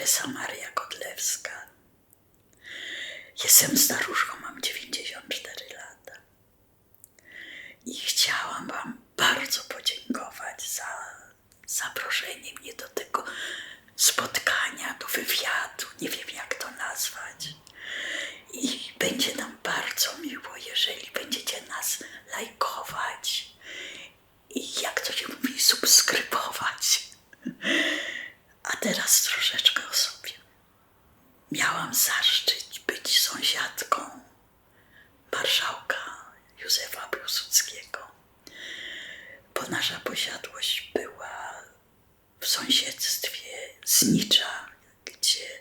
Teresa Maria Godlewska. Jestem staruszką, mam 94 lata. I chciałam wam bardzo podziękować za zaproszenie mnie do tego spotkania, do wywiadu. Nie wiem, jak to nazwać. I będzie nam bardzo miło, jeżeli będziecie nas lajkować i, jak to się mówi, subskrybować. A teraz troszeczkę o sobie. Miałam zaszczyt być sąsiadką marszałka Józefa Piłsudskiego, bo nasza posiadłość była w sąsiedztwie Znicza, gdzie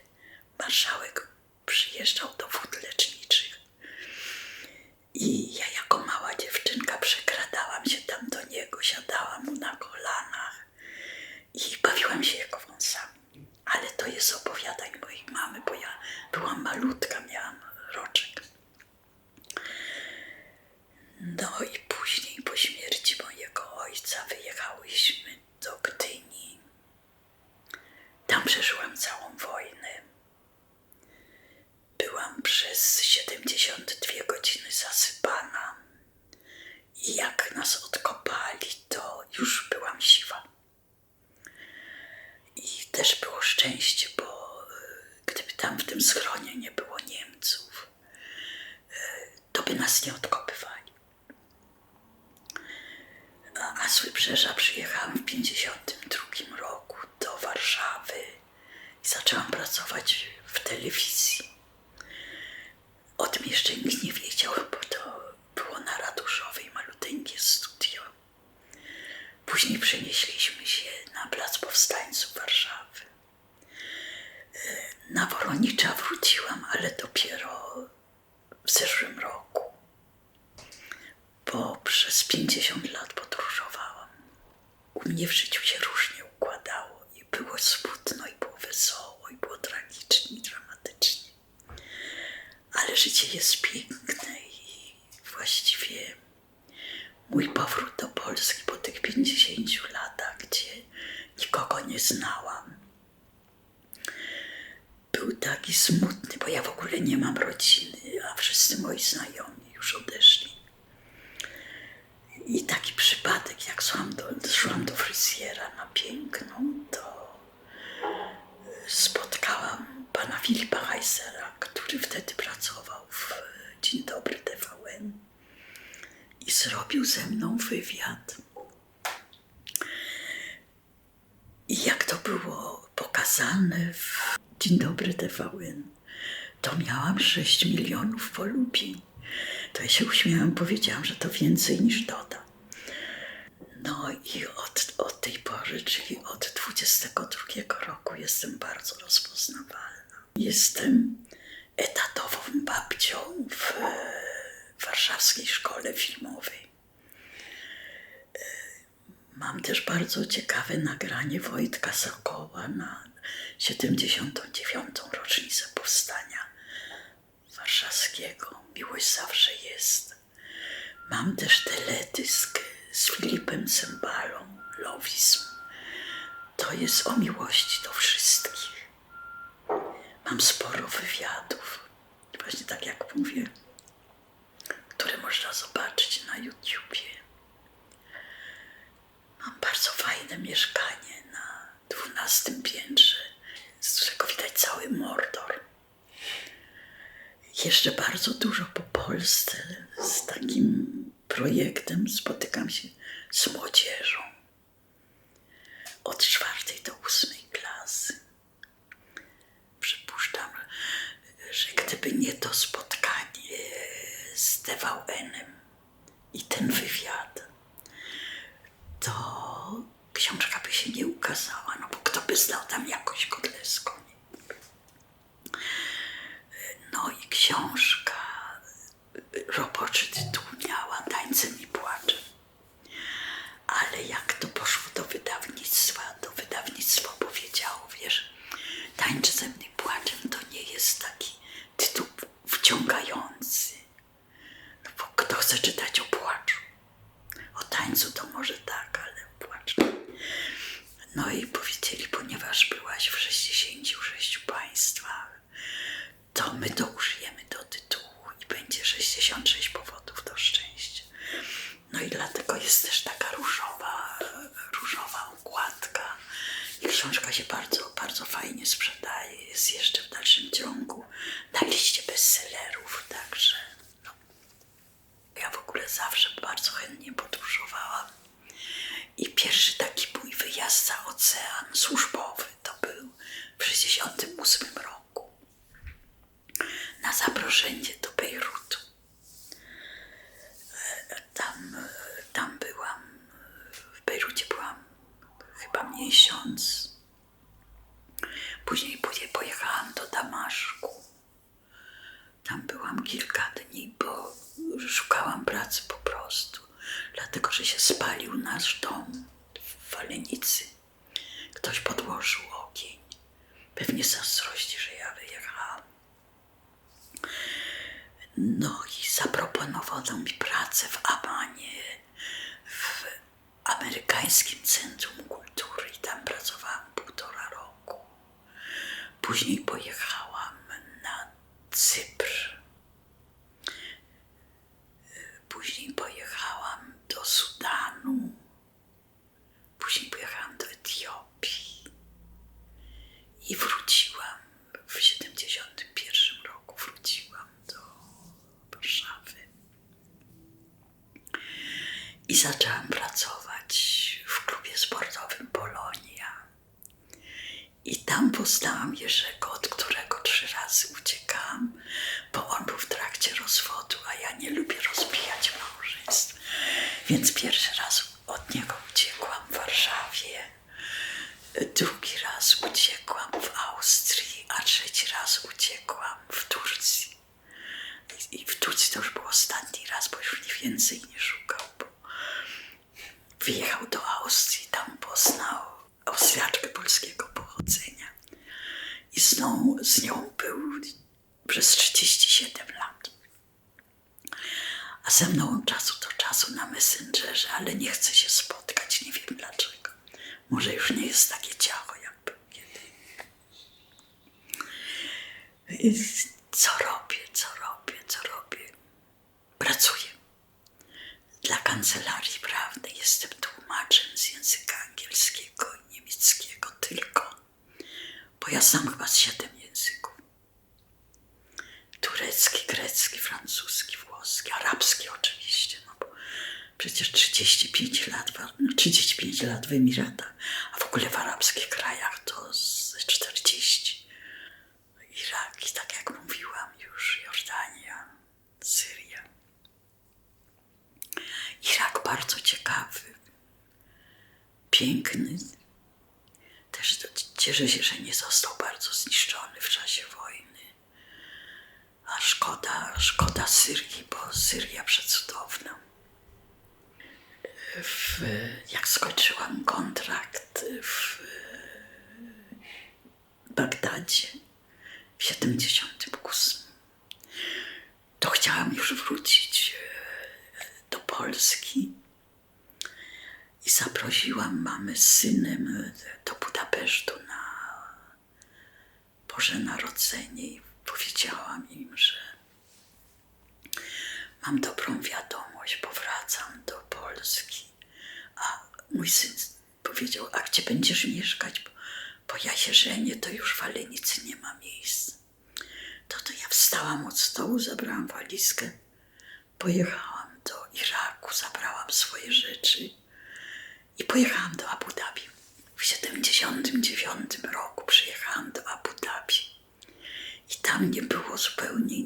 marszałek przyjeżdżał do wód leczniczych. I ja jako mała dziewczynka przekradałam się tam do niego, siadałam mu na kolanach i bawiłam się jego wąsami. Ale to jest z opowiadań mojej mamy, bo ja byłam malutka, miałam roczek. No i później po śmierci mojego ojca wyjechałyśmy do Gdyni. Tam przeżyłam całą wojnę. Byłam przez 72 godziny zasypana i jak nas odkopali, to już byłam siwa. I też było szczęście, bo gdyby tam w tym schronie nie było Niemców, to by nas nie odkopywali. A z Wybrzeża przyjechałam w 1952 roku do Warszawy i zaczęłam pracować w telewizji. O tym jeszcze nikt nie wiedział, bo to było na Ratuszowej, maluteńkie studio. Później przenieśliśmy się na Plac Powstańców Warszawy. Na Woronicza wróciłam, ale dopiero w zeszłym roku, bo przez 50 lat podróżowałam. U mnie w życiu się różnie układało i było smutno, i było wesoło, i było tragicznie, i dramatycznie. Ale życie jest piękne i właściwie mój powrót do Polski po tych 50 latach, gdzie nikogo nie znałam, był taki smutny, bo ja w ogóle nie mam rodziny, a wszyscy moi znajomi już odeszli. I taki przypadek, jak szłam do fryzjera na Piękną, to spotkałam pana Filipa Heisera, który wtedy pracował w Dzień Dobry TVN i zrobił ze mną wywiad. I jak to było pokazane w Dzień Dobry TVN, to miałam 6 milionów polubień. To ja się uśmiałam, powiedziałam, że to więcej niż Doda. No i od tej pory, czyli od 22 roku jestem bardzo rozpoznawalna. Jestem etatową babcią w warszawskiej szkole filmowej. Mam też bardzo ciekawe nagranie Wojtka Sokoła na 79. rocznicę powstania warszawskiego. Miłość zawsze jest. Mam też teledysk z Filipem Cymbalą, Lowizm. To jest o miłości do wszystkich. Mam sporo wywiadów, właśnie tak jak mówię, które można zobaczyć na YouTubie. Mam bardzo fajne mieszkanie na 12 piętrze, z którego widać cały Mordor. Jeżdżę bardzo dużo po Polsce z takim projektem, spotykam się z młodzieżą od 4. do 8. klasy. Przypuszczam, że gdyby nie to spotkanie z TVN-em i ten wywiad, to książka by się nie ukazała, no bo kto by znał tam jakoś Godlewską. No i książka, roboczy tytuł miała Tańcem i Płaczem. Ale jak to poszło do wydawnictwa, to wydawnictwo powiedziało, wiesz, Tańcem i Płaczem to nie jest taki tytuł wciągający. No bo kto chce czytać o płaczu? O tańcu to może tak, ale płacz. No i i powiedzieli, ponieważ byłaś w 66 państwach, to my to użyjemy do tytułu i będzie 66 powodów do szczęścia. No i dlatego jest też taka różowa okładka. I książka się bardzo, bardzo fajnie sprzedaje. Jest jeszcze w dalszym ciągu na liście bestsellerów, także no. Ja w ogóle zawsze bardzo chętnie podróżowałam. I pierwszy taki mój wyjazd za ocean służbowy to był w 1968 roku na zaproszenie do Bejrutu. Tam byłam, w Bejrucie byłam chyba miesiąc. Później pojechałam do Damaszku. Tam byłam kilka dni, bo szukałam pracy po prostu. Dlatego, że się spalił nasz dom w Walenicy. Ktoś podłożył ogień. Pewnie z zazdrości, że ja wyjechałam. No i zaproponowano mi pracę w Amanie, w Amerykańskim Centrum Kultury i tam pracowałam 1,5 roku. Później pojechałam na Cypr. Później pojechałam do Sudanu. Później pojechałam do Etiopii. I wróciłam w 1971 roku. Wróciłam do Warszawy. I zaczęłam pracować w klubie sportowym Polonia. I tam poznałam Jerzego, od którego 3 razy uciekałam, bo on był w trakcie rozwodu, a ja nie lubię rozbijać małżeństw. Więc pierwszy raz od niego uciekłam w Warszawie, drugi raz uciekłam w Austrii, a 3. raz uciekłam w Turcji. I w Turcji to już był ostatni raz, bo już nie więcej nie szukał. Wyjechał do Austrii, tam poznał Austriaczkę polskiego pochodzenia. I z nią był przez 37 lat. A ze mną od czasu do czasu na Messengerze, ale nie chce się spotkać, nie wiem dlaczego. Może już nie jest takie ciacho, jak był kiedyś. Co robię? Pracuję dla kancelarii prawnej. Jestem tłumaczem z języka angielskiego i niemieckiego tylko, bo ja znam chyba 7 języków. Turecki, grecki, francuski, włoski, arabski oczywiście, no bo przecież 35 lat w Emiratach, a w ogóle w arabskich krajach to ze 40. Irak i tak jak mówiłam już, Jordania, Syria. Irak bardzo ciekawy, piękny. Też cieszę się, że nie został bardzo zniszczony w czasie wojny. A szkoda Syrii, bo Syria przecudowna. Jak skończyłam kontrakt w Bagdadzie w 1978, to chciałam już wrócić do Polski i zaprosiłam mamę z synem do Budapesztu na Boże Narodzenie i powiedziałam im, że mam dobrą wiadomość, powracam do Polski. A mój syn powiedział, a gdzie będziesz mieszkać? Bo ja się żenię, to już w Walenicy nie ma miejsc. To ja wstałam od stołu, zabrałam walizkę, pojechałam do Iraku, zabrałam swoje rzeczy i pojechałam do Abu Dhabi. W 1979 roku przyjechałam do Abu Dhabi i tam nie było zupełnie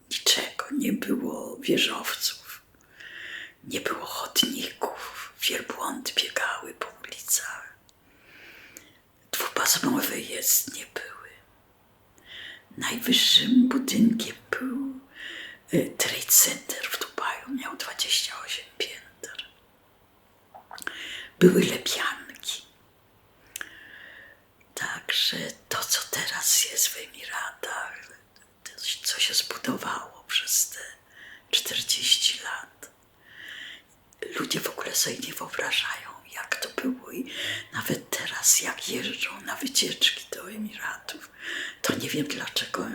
niczego, nie było wieżowców, nie było chodników, wielbłądy biegały po ulicach, dwupasmowe jezdnie były. Najwyższym budynkiem był Trade Center w Dubaju, miał 28 pięter. Były lepianki. Także to, co teraz jest w Emiratach, to, co się zbudowało przez te 40 lat, ludzie w ogóle sobie nie wyobrażają, jak to było i nawet teraz jak jeżdżą na wycieczki do Emiratów, to nie wiem dlaczego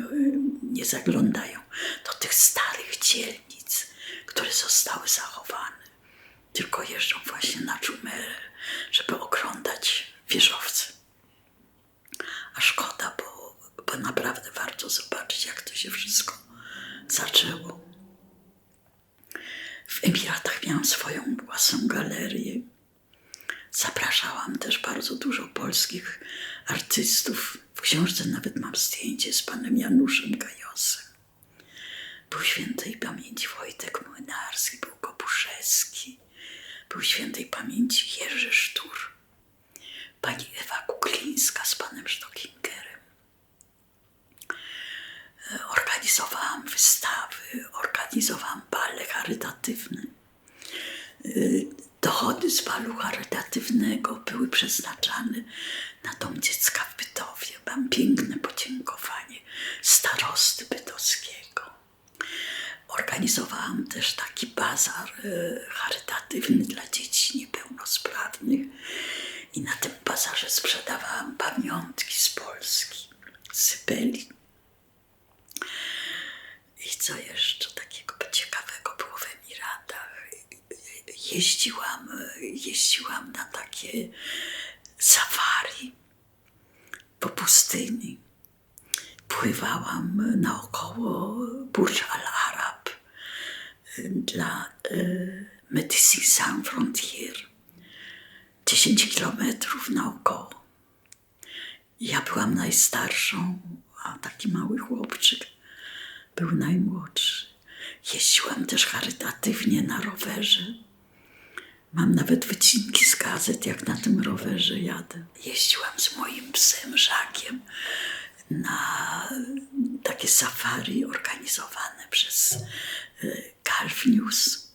nie zaglądają do tych starych dzielnic, które zostały zachowane. Tylko jeżdżą właśnie na Dżumerę, żeby oglądać wieżowce. A szkoda, bo naprawdę warto zobaczyć, jak to się wszystko zaczęło. W Emiratach miałam swoją własną galerię. Zapraszałam też bardzo dużo polskich artystów. W książce nawet mam zdjęcie z panem Januszem Gajosem. Był świętej pamięci Wojtek Młynarski, był Kopuszewski, był świętej pamięci Jerzy Sztur, pani Ewa Kuklińska z panem Sztokingerem. Organizowałam wystawy, organizowałam bale charytatywne. Dochody z balu charytatywnego były przeznaczane na Dom Dziecka w Bytowie. Mam piękne podziękowanie starosty bytowskiego. Organizowałam też taki bazar charytatywny dla dzieci niepełnosprawnych i na tym bazarze sprzedawałam pamiątki z Polski, z Syberii. I co jeszcze takiego ciekawego było w Emiratach? Jeździłam na takie safari po pustyni. Pływałam naokoło Burj Al Arab dla Médecins Sans Frontières. 10 kilometrów naokoło. Ja byłam najstarszą, a taki mały chłopczyk był najmłodszy. Jeździłam też charytatywnie na rowerze. Mam nawet wycinki z gazet, jak na tym rowerze jadę. Jeździłam z moim psem Żakiem na takie safari organizowane przez Gulf News.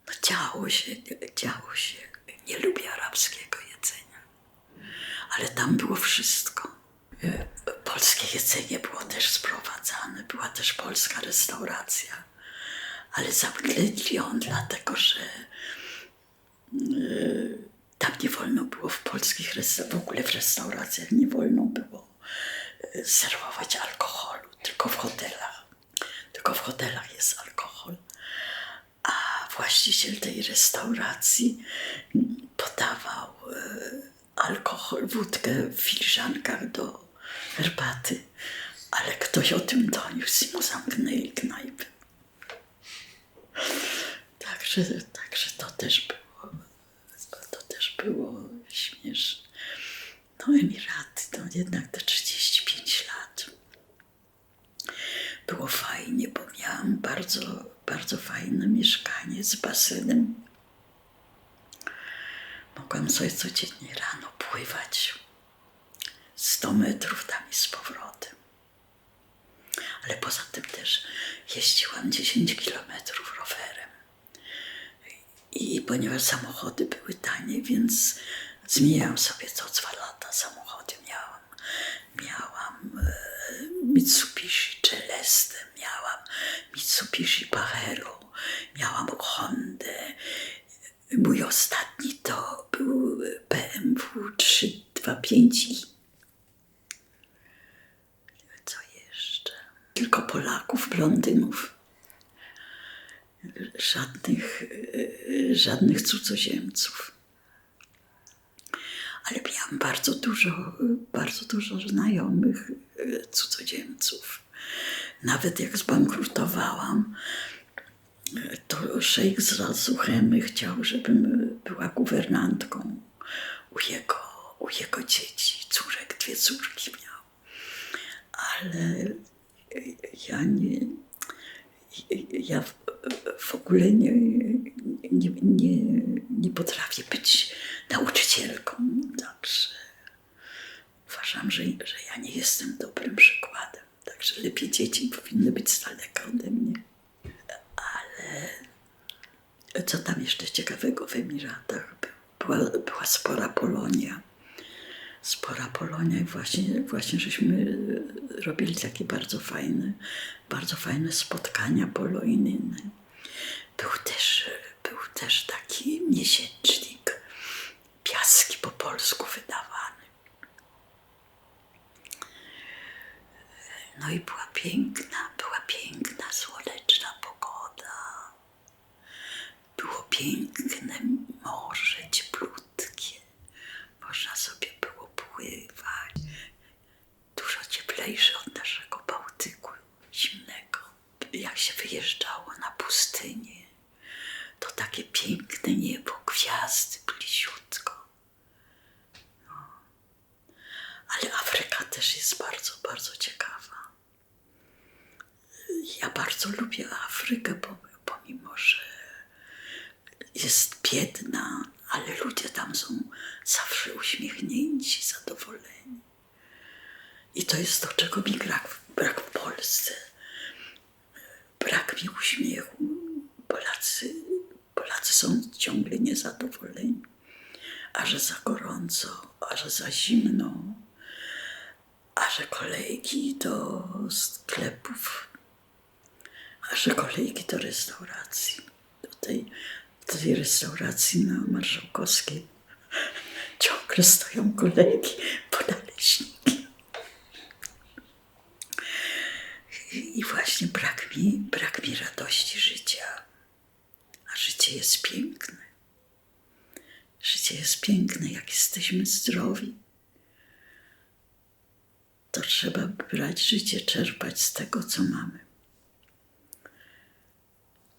No działo się. Nie lubię arabskiego jedzenia, ale tam było wszystko. Polskie jedzenie było też sprowadzane, była też polska restauracja, ale zamknęli ją dlatego, że tam nie wolno było w polskich w ogóle w restauracjach nie wolno było serwować alkoholu, tylko w hotelach. Tylko w hotelach jest alkohol. A właściciel tej restauracji podawał alkohol, wódkę w filiżankach do herbaty, ale ktoś o tym doniósł i mu zamknęli knajpę. Także to też było śmieszne. No Emiraty, to jednak te 35 lat. Było fajnie, bo miałam bardzo, bardzo fajne mieszkanie z basenem. Mogłam sobie codziennie rano pływać 100 metrów tam i z powrotem. Ale poza tym też jeździłam 10 kilometrów rowerem. I ponieważ samochody były tanie, więc zmieniałam sobie co 2 lata samochody. Miałam Mitsubishi Celeste, miałam Mitsubishi Pajero, miałam Hondę. Mój ostatni to był BMW 325i. Co jeszcze? Tylko Polaków, blondynów. Żadnych cudzoziemców. Ale miałam bardzo dużo znajomych cudzoziemców. Nawet jak zbankrutowałam, to szejk z Rasuchemy chciał, żebym była guwernantką u jego dzieci. 2 córki miał. Ale ja w ogóle nie potrafię być nauczycielką. Także uważam, że ja nie jestem dobrym przykładem. Także lepiej dzieci powinny być z daleka ode mnie. Ale co tam jeszcze ciekawego w Emiratach? Była spora Polonia. I właśnie żeśmy robili takie bardzo fajne spotkania polonijne. Był też taki miesięcznik po polsku wydawany. No i była piękna, słoneczna pogoda. Było piękne morze, cieplutkie. Można sobie było pływać. Dużo cieplejsze od naszego Bałtyku zimnego. Jak się wyjeżdżało na pustynię, to takie piękne niebo, gwiazdy bliziutko. No. Ale Afryka też jest bardzo, bardzo ciekawa. Ja bardzo lubię Afrykę, pomimo że jest biedna, ale ludzie tam są zawsze uśmiechnięci, zadowoleni. I to jest to, czego mi brak w Polsce. Brak mi uśmiechu. Polacy są ciągle niezadowoleni. A że za gorąco, a że za zimno, a że kolejki do sklepów, a że kolejki do restauracji. Do tej restauracji na Marszałkowskiej ciągle stoją kolejki po naleśniki. I właśnie brak mi radości życia. A życie jest piękne. Życie jest piękne, jak jesteśmy zdrowi. To trzeba brać życie, czerpać z tego, co mamy.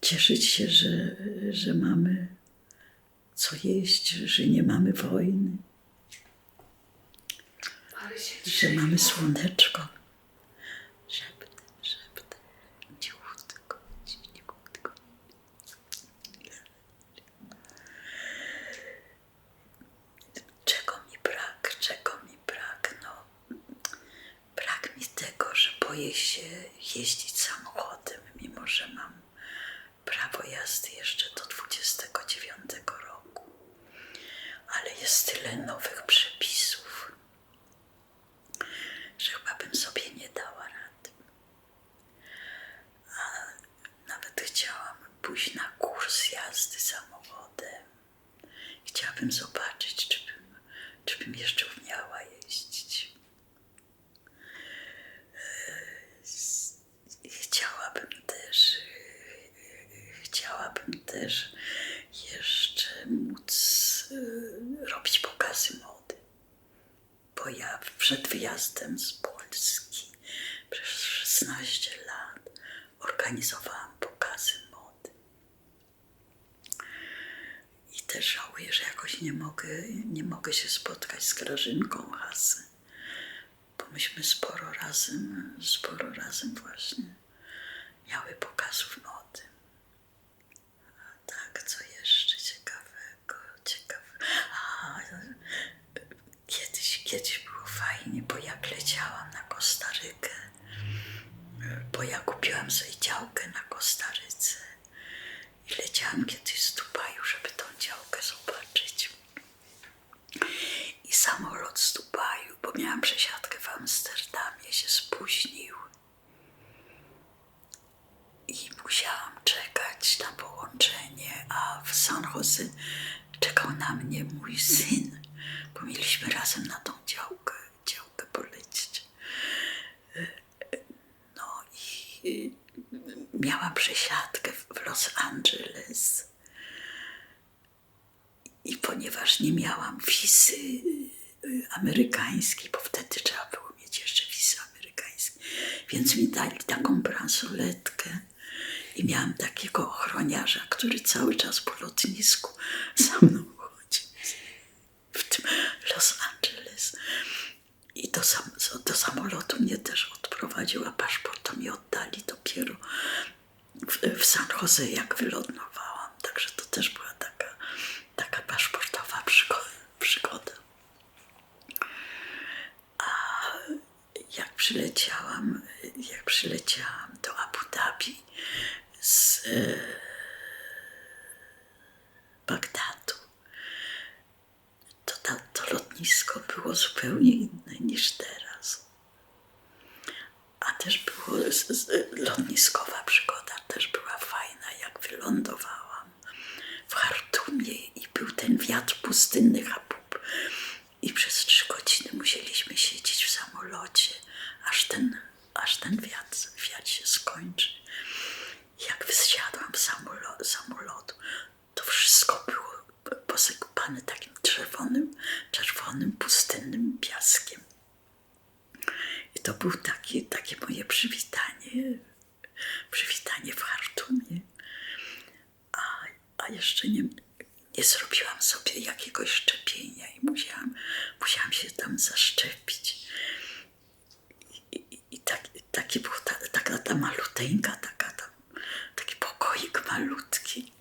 Cieszyć się, że mamy co jeść, że nie mamy wojny, że mamy słoneczko. Szeptem, cichutko. Czego mi brak? No, brak mi tego, że boję się jeździć samochodem, mimo że mam prawo jazdy jeszcze do 29 roku. Ale jest tyle nowych przepisów, że chyba bym sobie nie dała rady. A nawet chciałam pójść na kurs jazdy samochodem. Chciałabym zobaczyć, czy bym jeszcze umiała jeździć. Chciałabym też jeszcze móc robić pokazy mody. Bo ja przed wyjazdem z Polski przez 16 lat organizowałam pokazy mody. I też żałuję, że jakoś nie mogę się spotkać z Grażynką Hasę, bo myśmy sporo razem właśnie miały pokazów mody. A tak, co jeszcze ciekawego? Kiedyś było fajnie, bo jak leciałam na Kostarykę, bo ja kupiłam sobie działkę na Kostaryce i leciałam kiedyś z Dubaju, żeby tą działkę zobaczyć. I samolot z Dubaju, bo miałam przesiadkę w Amsterdamie, się spóźnił. I musiałam czekać na połączenie, a w San Jose czekał na mnie mój syn, bo mieliśmy razem na tą działkę polecieć. No i miałam przesiadkę w Los Angeles. I ponieważ nie miałam wizy amerykańskiej, bo wtedy trzeba było mieć jeszcze wizę amerykańską, więc mi dali taką bransoletkę i miałam takiego ochroniarza, który cały czas po lotnisku za mną chodził w tym Los Angeles. I do samolotu mnie też odprowadził, a paszport to mi oddali dopiero w San Jose, jak wylądowałam. Także to też była taka paszportowa przygoda. A jak przyleciałam do Abu Dhabi z Bagdadu, to lotnisko było zupełnie inne niż teraz. A też było lotniskowa przygoda, też była fajna, jak wylądowałam w Chartumie i był ten wiatr pustynny Habub. I przez 3 godziny musieliśmy siedzieć w samolocie, aż ten wiatr się skończy. Jak wysiadłam z samolotu, to wszystko było posypane takim czerwonym, pustynnym piaskiem. I to było takie moje przywitanie w Chartumie. A jeszcze nie zrobiłam sobie jakiegoś szczepienia i musiałam się tam zaszczepić. I taki był ta maluteńka, taki pokoik malutki.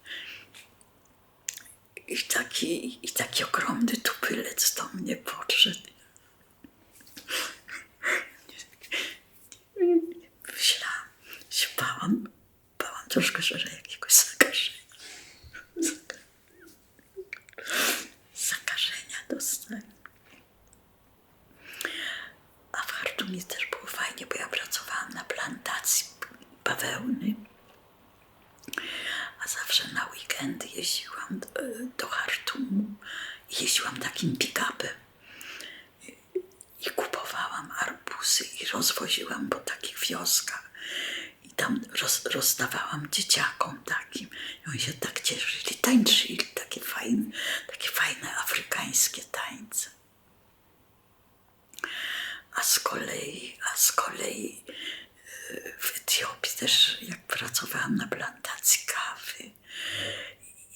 I taki ogromny tubylec do mnie podszedł. Myślałam, się bałam troszkę, że jakiegoś zakażenia dostałem. A w Chartumie też było fajnie, bo ja pracowałam na plantacji bawełny. A zawsze na weekendy jeździłam do Chartumu. Jeździłam takim pick-upem i kupowałam arbuzy i rozwoziłam po takich wioskach. I tam rozdawałam dzieciakom takim. I oni się tak cieszyli, tańczyli, takie fajne afrykańskie tańce. A z kolei w Etiopii też, jak pracowałam na plantacji kawy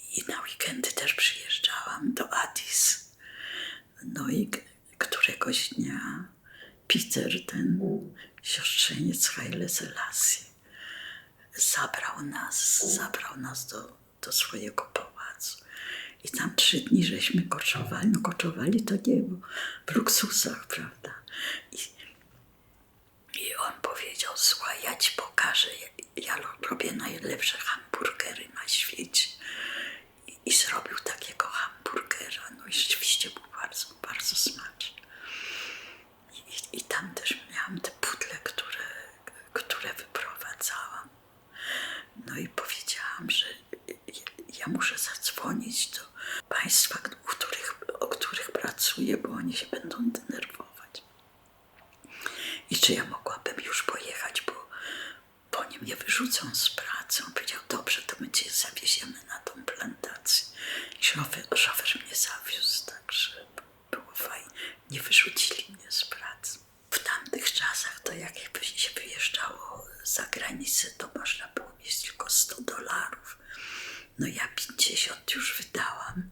i na weekendy też przyjeżdżałam do Addis. No i któregoś dnia Peter, ten siostrzeniec Haile Selassie, zabrał nas do swojego pałacu. I tam 3 dni żeśmy koczowali. No koczowali to nie, bo w luksusach, prawda? I on powiedział, słuchaj, ja ci pokażę, ja robię najlepsze hamburgery na świecie. I zrobił takiego hamburgera, no i rzeczywiście był bardzo, bardzo smaczny. I tam też miałam te pudle, które wyprowadzałam. No i powiedziałam, że ja muszę zadzwonić do państwa, o których pracuję, bo oni się będą denerwować. I czy ja mogłabym już pojechać, bo oni mnie wyrzucą z pracy. On powiedział, dobrze, to my cię zawieziemy na tą plantację. I szofer mnie zawiózł, także było fajnie. Nie wyrzucili mnie z pracy. W tamtych czasach to jak się wyjeżdżało za granicę, to można było mieć tylko $100. No ja 50 już wydałam.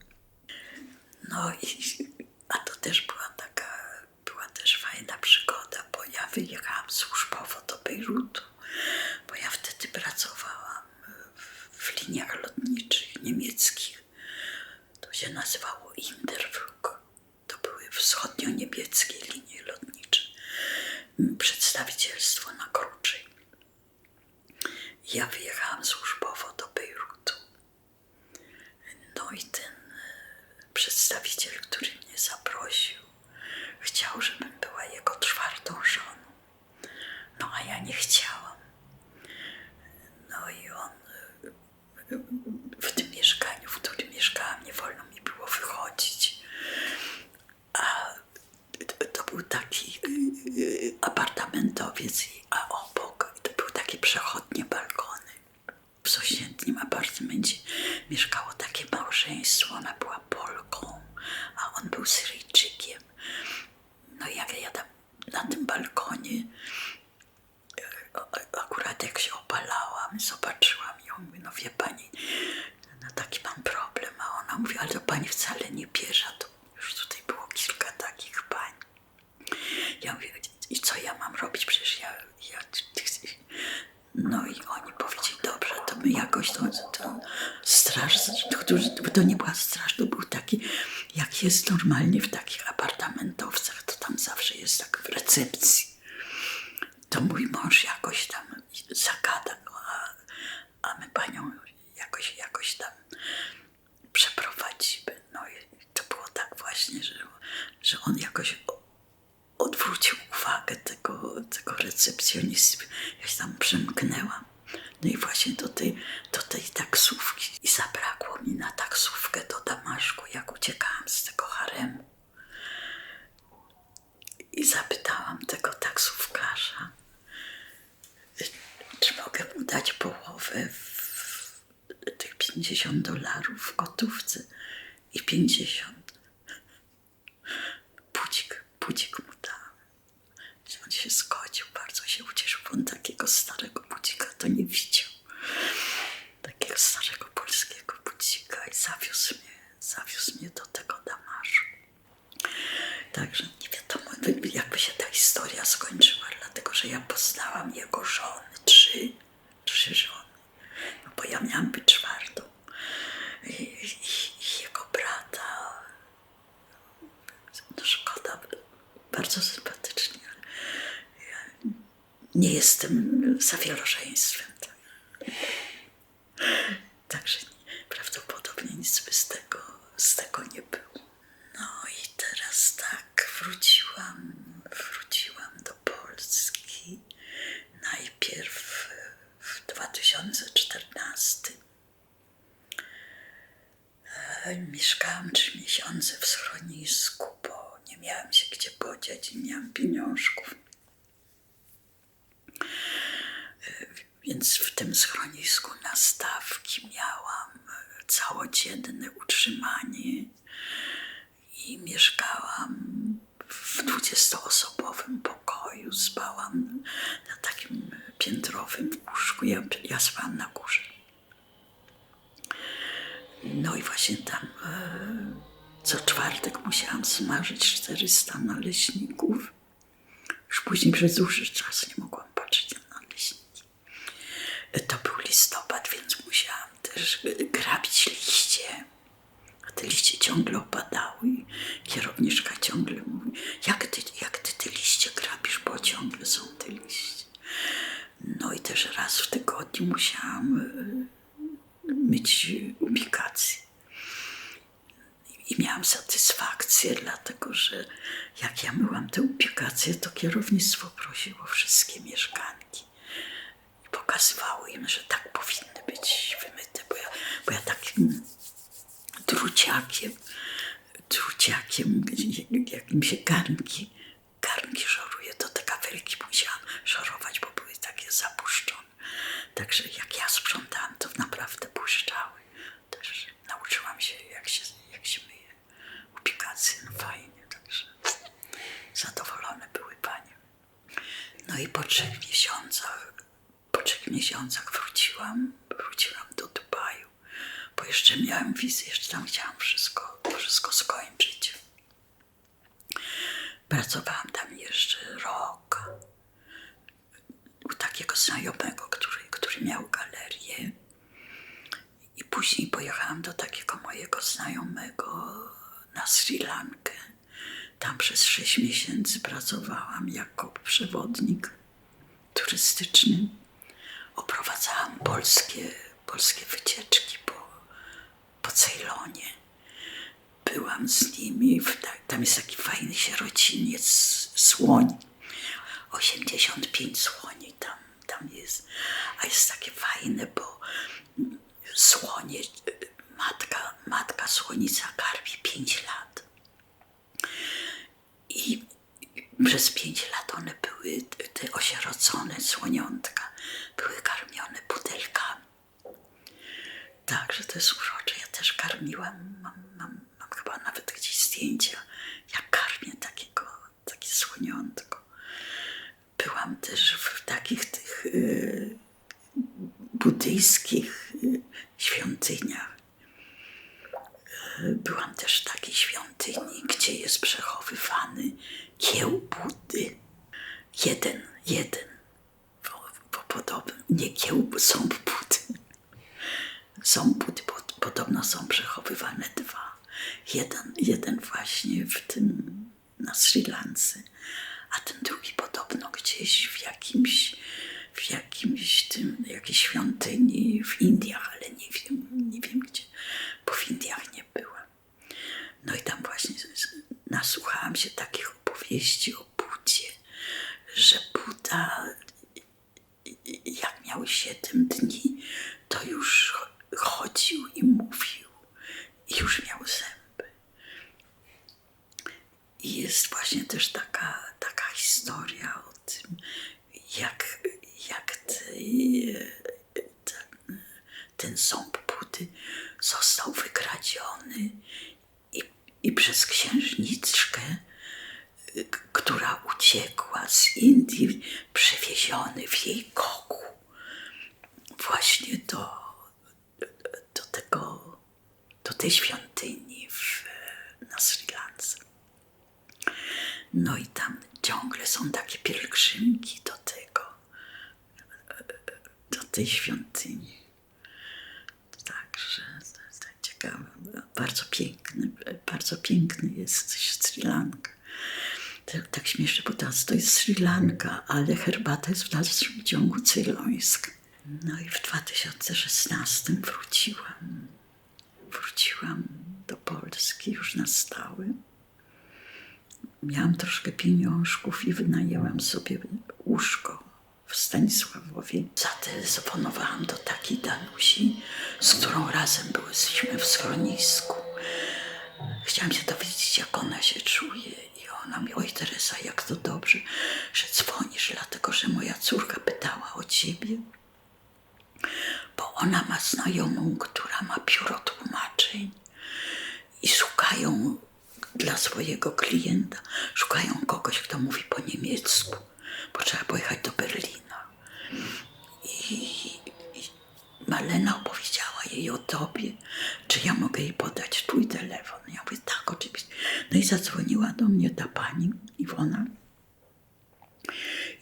No a to też była też fajna przygoda, bo ja wyjechałam służbowo do Bejrutu, bo ja wtedy pracowałam w liniach lotniczych niemieckich. To się nazywało Interflug. To były wschodnio-niemieckie linie lotnicze. Przedstawicielstwo na Kruczy. Ja wyjechałam służbowo do Bejrutu. No i ten przedstawiciel, który mnie zaprosił, chciał, żebym była jego 4. żoną. No a ja nie chciałam. No i on w tym mieszkaniu, w którym mieszkałam, nie wolno mi było wychodzić. A to był taki apartamentowiec, a obok to były takie przechodnie balkony. W sąsiednim apartamencie mieszkało takie małżeństwo, ona była Polką, a on był Syryjczykiem. No i jak ja tam na tym balkonie, akurat jak się opalałam, zobaczyłam ją, mówię, no wie pani, no taki mam problem, a ona mówi, ale to pani wcale nie bierze, to już tutaj było kilka takich pań. Ja mówię, i co ja mam robić, przecież ja no i oni powiedzieli, dobrze, to my jakoś to straż, bo to nie była straż, to był taki, jak jest normalnie w takich apartamentowcach, to tam zawsze jest tak w recepcji. To mój mąż jakoś tam zagada, a my panią jakoś tam przeprowadzimy. No i to było tak właśnie, że on jakoś odwrócił uwagę tego recepcjonisty. Ja się tam przemknęłam. No i właśnie do tej taksówki. I zabrakło mi na taksówkę do Damaszku, jak uciekałam z tego haremu. I zapytałam tego taksówkarza, czy mogę mu dać połowę tych $50 w gotówce i 50. Budzik mu dałam. On się zgodził, bardzo się ucieszył, bo on takiego starego budzika to nie widział. Takiego starego polskiego budzika i zawiózł mnie do tego Damaszu. Także nie wiadomo, jakby się ta historia skończyła, dlatego że ja poznałam jego żony, trzy żony, no bo ja miałam być czwartą. I jego brata, no szkoda, bardzo sympatycznie, ale ja nie jestem za wielożeństwem. Tak? Także prawdopodobnie nic by z tego nie było. No i teraz tak, wróciłam do Polski. Najpierw w 2014. Mieszkałam 3 miesiące w schronisku, bo nie miałam się gdzie podziać i nie miałam pieniążków. Więc w tym schronisku na stawki miałam całodzienne utrzymanie i mieszkałam w 20-osobowym pokoju. Spałam na takim piętrowym łóżku. Ja spałam na górze. No i właśnie tam co czwartek musiałam smażyć 400 naleśników. Już później przez dłuższy czas nie mogłam patrzeć na naleśniki. To był listopad, więc musiałam też grabić liście. A te liście ciągle opadały i kierowniczka ciągle mówi, jak ty te liście grabisz, bo ciągle są te liście. No i też raz w tygodniu musiałam myć ubikację. I miałam satysfakcję, dlatego że jak ja myłam te ubikacje, to kierownictwo prosiło wszystkie mieszkanki. I pokazywało im, że tak powinny być wymyte, bo ja takim druciakiem, jak mi się garnki szoruje, to te kafelki musiałam szorować, bo były takie zapuszczone. Także jak ja sprzątałam, to naprawdę błyszczały. Też nauczyłam się, jak się myje ubikacje. No fajnie, także zadowolone były panie. No i po 3 miesiącach wróciłam do Dubaju, bo jeszcze miałam wizję, jeszcze tam chciałam wszystko skończyć. Pracowałam tam jeszcze rok u takiego znajomego, który miał galerię. I później pojechałam do takiego mojego znajomego na Sri Lankę. Tam przez 6 miesięcy pracowałam jako przewodnik turystyczny. Oprowadzałam polskie wycieczki po Ceylonie. Byłam z nimi, tam jest taki fajny sierociniec słoni. 85 słoni tam jest. A jest takie fajne, bo słonie, matka słonica karmi 5 lat. I przez 5 lat one były, te osierocone słoniątka, były karmione pudelkami. Także to jest urocze. Ja też karmiłam, mam chyba nawet gdzieś zdjęcia, jak karmię takie słoniątko. Byłam też w takich tych buddyjskich świątyniach. Byłam też w takiej świątyni, gdzie jest przechowywany kieł Buddy. Jeden. Bo podobno, nie kieł, ząb Buddy. Ząb Buddy, bo podobno są przechowywane 2. Jeden właśnie w tym, na Sri Lance, a ten drugi podobno gdzieś w jakiejś świątyni w Indiach, ale nie wiem gdzie, bo w Indiach nie byłam. No i tam właśnie nasłuchałam się takich opowieści o Buddzie, że Budda, jak miał 7 dni, to już chodził i mówił i już miał zęby. I jest właśnie też taka taka historia o tym, jak ten ząb Buddy został wykradziony i przez księżniczkę, która uciekła z Indii, przewieziony w jej koku właśnie do tej świątyni na Sri Lance. No i tam ciągle są takie pielgrzymki do tej świątyni. Także to jest tak ciekawe, bardzo piękny jest Sri Lanka. Tak śmiesznie, bo teraz to jest Sri Lanka, ale herbata jest w dalszym ciągu ceylońska. No i w 2016 wróciłam do Polski już na stałe. Miałam troszkę pieniążków i wynajęłam sobie łóżko w Stanisławowie. Zatelefonowałam do takiej Danusi, z którą razem byliśmy w schronisku. Chciałam się dowiedzieć, jak ona się czuje. I ona mi: oj Teresa, jak to dobrze, że dzwonisz, dlatego że moja córka pytała o ciebie. Bo ona ma znajomą, która ma biuro tłumaczeń i szukają dla swojego klienta, szukają kogoś, kto mówi po niemiecku, bo trzeba pojechać do Berlina. I Malena opowiedziała jej o tobie, czy ja mogę jej podać twój telefon. Ja mówię: tak, oczywiście. No i zadzwoniła do mnie ta pani Iwona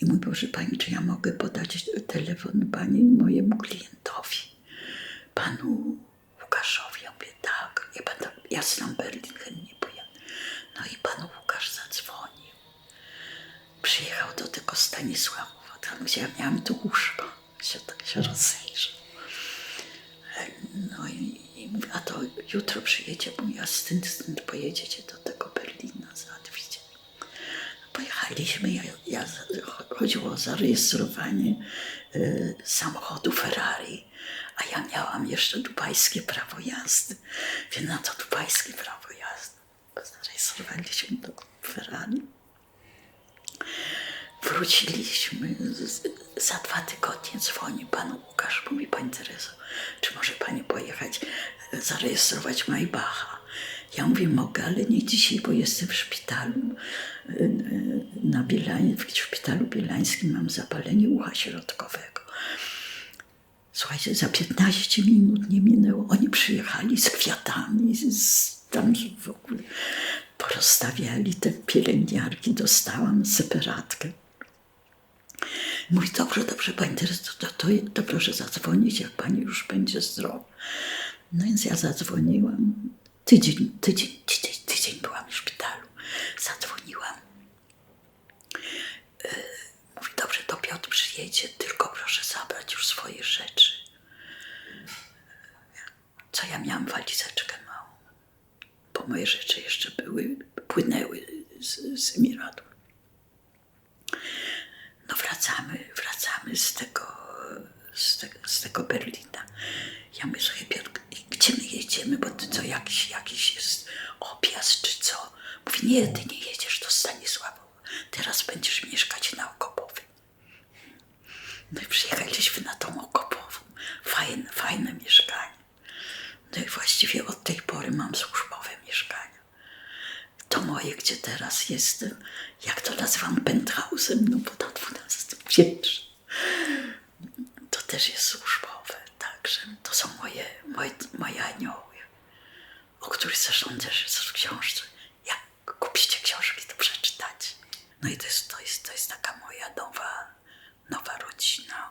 i mówi: proszę pani, czy ja mogę podać telefon pani mojemu klientowi, panu Łukaszowi? Ja mówię: tak, ja znam Berlin, chętnie pojadę. No i pan Łukasz zadzwonił. Przyjechał do tego Stanisława, tam gdzie ja miałam to łóżko, tak się rozejrzał. No i mówię: a to jutro przyjedzie mój asystent, pojedziecie do tego Berlina załatwić. Pojechaliśmy, chodziło o zarejestrowanie samochodu Ferrari, a ja miałam jeszcze dubajskie prawo jazdy, więc na to dubajskie prawo jazdy zarejestrowaliśmy do Ferrari. Wróciliśmy, za 2 tygodnie dzwoni pan Łukasz, mówi: pani Terezo, czy może pani pojechać zarejestrować Maybacha? Ja mówię: mogę, ale nie dzisiaj, bo jestem w szpitalu. W szpitalu bielańskim mam zapalenie ucha środkowego. Słuchajcie, za 15 minut nie minęło. Oni przyjechali z kwiatami, tam w ogóle porozstawiali te pielęgniarki, dostałam separatkę. Mówi: dobrze, pani Terezo, to proszę zadzwonić, jak pani już będzie zdrowa. No więc ja zadzwoniłam. Tydzień byłam w szpitalu. Zadzwoniłam. Mówi: dobrze, to Piotr przyjedzie, tylko proszę zabrać już swoje rzeczy. Co ja miałam? Walizeczkę małą, bo moje rzeczy jeszcze płynęły z Emiratu. No wracamy z tego Berlina. Ja mówię: słuchaj Piotr, gdzie my jedziemy, bo ty co, jakiś jest objazd czy co? Mówi: nie, ty nie jedziesz do Stanisławowa, teraz będziesz mieszkać na Okopowym. No i przyjechaliśmy na tą Okopową, fajne mieszkanie. No i właściwie od tej pory mam służbowe mieszkania. To moje, gdzie teraz jestem, jak to nazywam, penthouse'em, no bo na 12 piętrze. To też jest służbowe, także to są moje anioły, o których zresztą też jest w książce. Jak kupicie książki, to przeczytacie. No i to jest taka moja nowa rodzina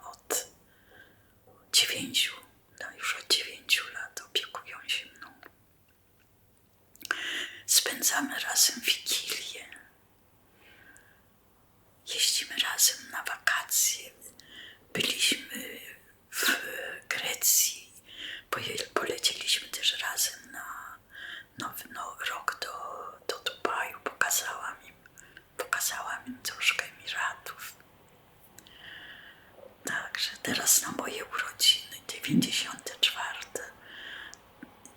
już od 9 lat opiekują się mną. Spędzamy razem Wigilię. Jeździmy razem na wakacje. Byliśmy w Grecji. Polecieliśmy też razem na Nowy Rok do Dubaju. Pokazałam im troszkę Emiratów. Także teraz na moje urodziny, 94.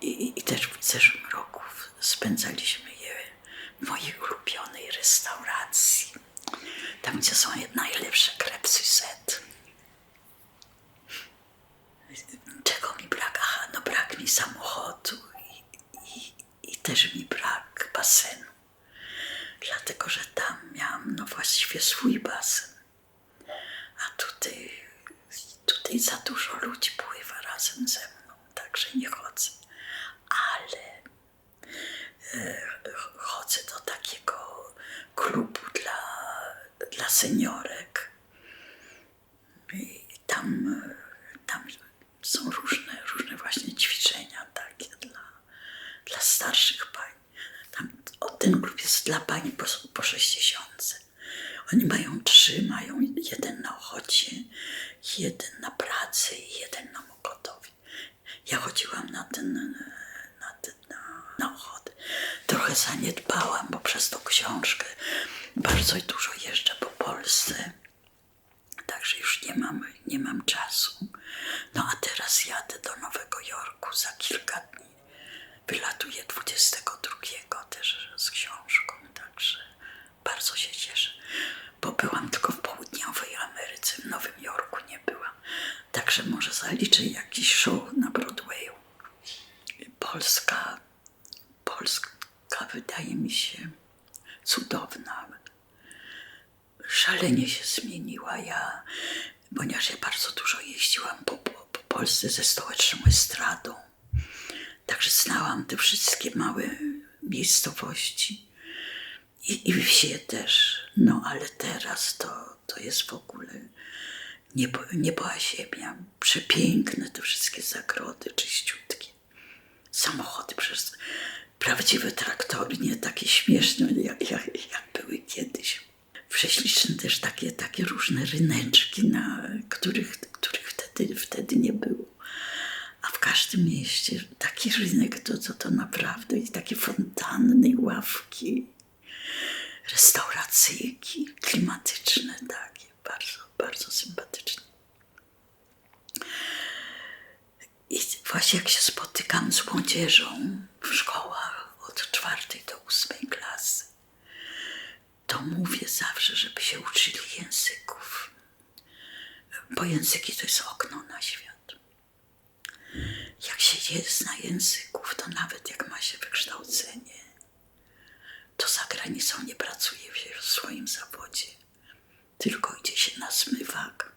I też w zeszłym roku spędzaliśmy je w mojej ulubionej restauracji tam gdzie są najlepsze crepesy set. Czego mi brak? Aha, no brak mi samochodu i też mi brak basenu. Dlatego, że tam miałam no właściwie swój basen. A tutaj za dużo ludzi pływa razem ze mną, także nie chodzę. Ale chodzę do takiego klubu dla seniorek. I tam są różne właśnie ćwiczenia takie dla starszych pań. Ten klub jest dla pań po 60. Oni mają 3, mają jeden na Ochocie, jeden na pracy i jeden na Mokotowie. Ja chodziłam na Ochotę. Trochę zaniedbałam, bo przez tą książkę bardzo dużo jeżdżę po Polsce. Także już nie mam czasu. No a teraz jadę do Nowego Jorku za kilka dni. Wylatuję 22 też z książką, także bardzo się cieszę. Bo byłam tylko w południowej Ameryce, w Nowym Jorku nie byłam. Także może zaliczę jakiś show na Broadwayu. Polska wydaje mi się cudowna. Szalenie się zmieniła. Ponieważ ja bardzo dużo jeździłam po Polsce ze stołeczną estradą. Także znałam te wszystkie małe miejscowości i wsie też. No ale teraz to jest w ogóle nieboa ziemia. Przepiękne te wszystkie zagrody, czyściutkie. Samochody przez prawdziwe traktory, nie takie śmieszne jak były kiedyś. Prześliczne też takie różne ryneczki, na których wtedy nie było. A w każdym mieście taki rynek to naprawdę i takie fontanny, ławki, restauracyjki klimatyczne takie, bardzo, bardzo sympatyczne. I właśnie jak się spotykam z młodzieżą w szkołach od 4. do 8. klasy, to mówię zawsze, żeby się uczyli języków, bo języki to jest okno na świat. Jak się nie zna języków, to nawet jak ma się wykształcenie, to za granicą nie pracuje się w swoim zawodzie, tylko idzie się na zmywak,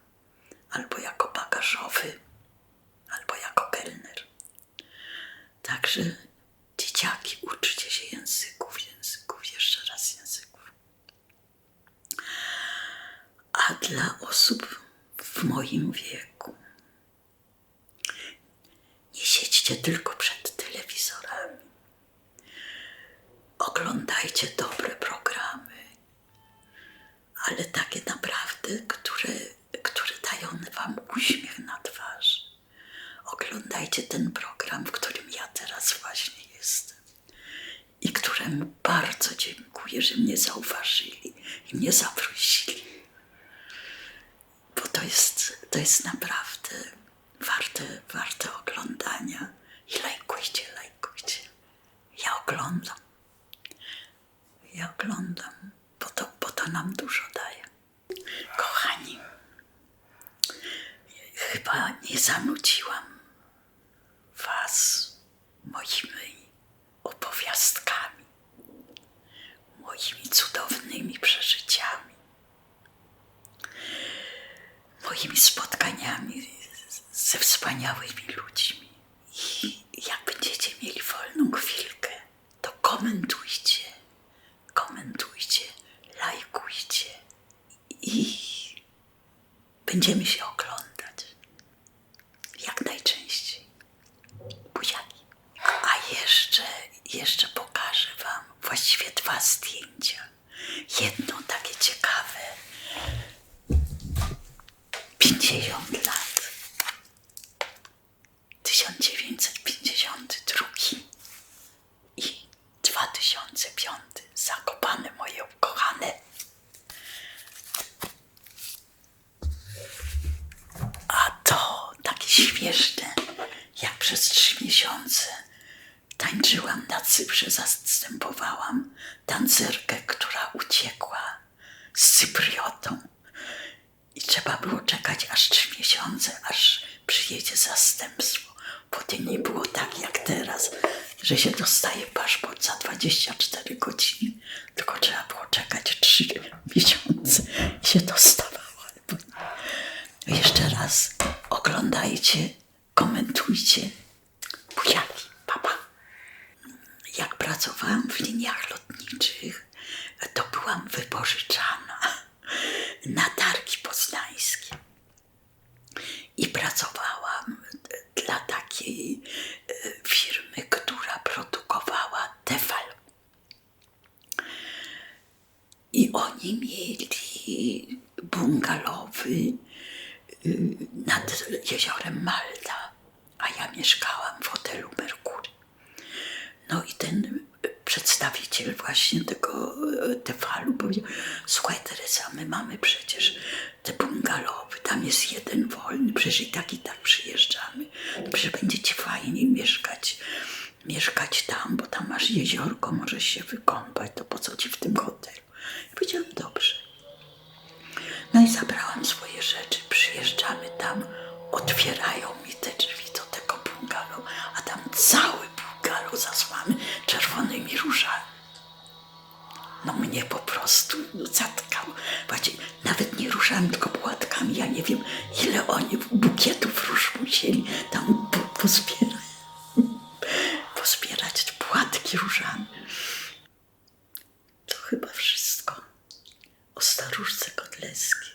albo jako bagażowy, albo jako kelner. Także dzieciaki, uczcie się języków, jeszcze raz języków. A dla osób w moim wieku, nie siedźcie tylko przed telewizorami. Oglądajcie dobre programy, ale takie naprawdę, które dają wam uśmiech na twarz. Oglądajcie ten program, w którym ja teraz właśnie jestem i któremu bardzo dziękuję, że mnie zauważyli i mnie zaprosili. Bo to jest naprawdę warte oglądania. I lajkujcie. Ja oglądam, bo to nam dużo daje. Kochani, chyba nie zanudziłam was moimi opowiastkami, moimi cudownymi przeżyciami, moimi spotkaniami ze wspaniałymi ludźmi. I jak będziecie mieli wolną chwilkę, to komentujcie, lajkujcie i będziemy się oglądać jak najczęściej. Buziaki. A jeszcze pokażę wam właściwie 2 zdjęcia. Jedno takie ciekawe. 50 lat. 1952 i 2005. Zakopane moje ukochane. A to takie śmieszne, jak przez 3 miesiące tańczyłam na Cyprze, zastępowałam tancerkę, która uciekła z Cypriotą. I trzeba było czekać aż 3 miesiące, aż przyjedzie zastępstwo. Potem nie było tak jak teraz, że się dostaje paszport za 24 godziny, tylko trzeba było czekać 3 miesiące i się dostawało. Jeszcze raz oglądajcie, komentujcie. Buziaki, papa. Jak pracowałam w liniach lotniczych, to byłam wypożyczana na targi poznańskie. I pracowałam dla takiej firmy, która produkowała tefal. I oni mieli bungalowy nad jeziorem Malta, a ja mieszkałam w hotelu Merkury. No i ten przedstawiciel właśnie tego tefalu powiedział: słuchaj Teresa, my mamy przecież te bungalowy, tam jest jeden wolny, przecież i tak przyjeżdżamy, przecież będzie ci fajnie mieszkać tam, bo tam masz jeziorko, możesz się wykąpać, to po co ci w tym hotelu? I powiedziałam: dobrze. No i zabrałam swoje rzeczy, przyjeżdżamy tam, otwierają mi te drzwi do tego bungalowu, a tam cały bungalow zasłany czerwonymi różami. No mnie po prostu zatkało. Nawet nie różami, tylko płatkami. Ja nie wiem, ile oni bukietów róż musieli tam pozbierać płatki różami. To chyba wszystko o staruszce Godlewskiej.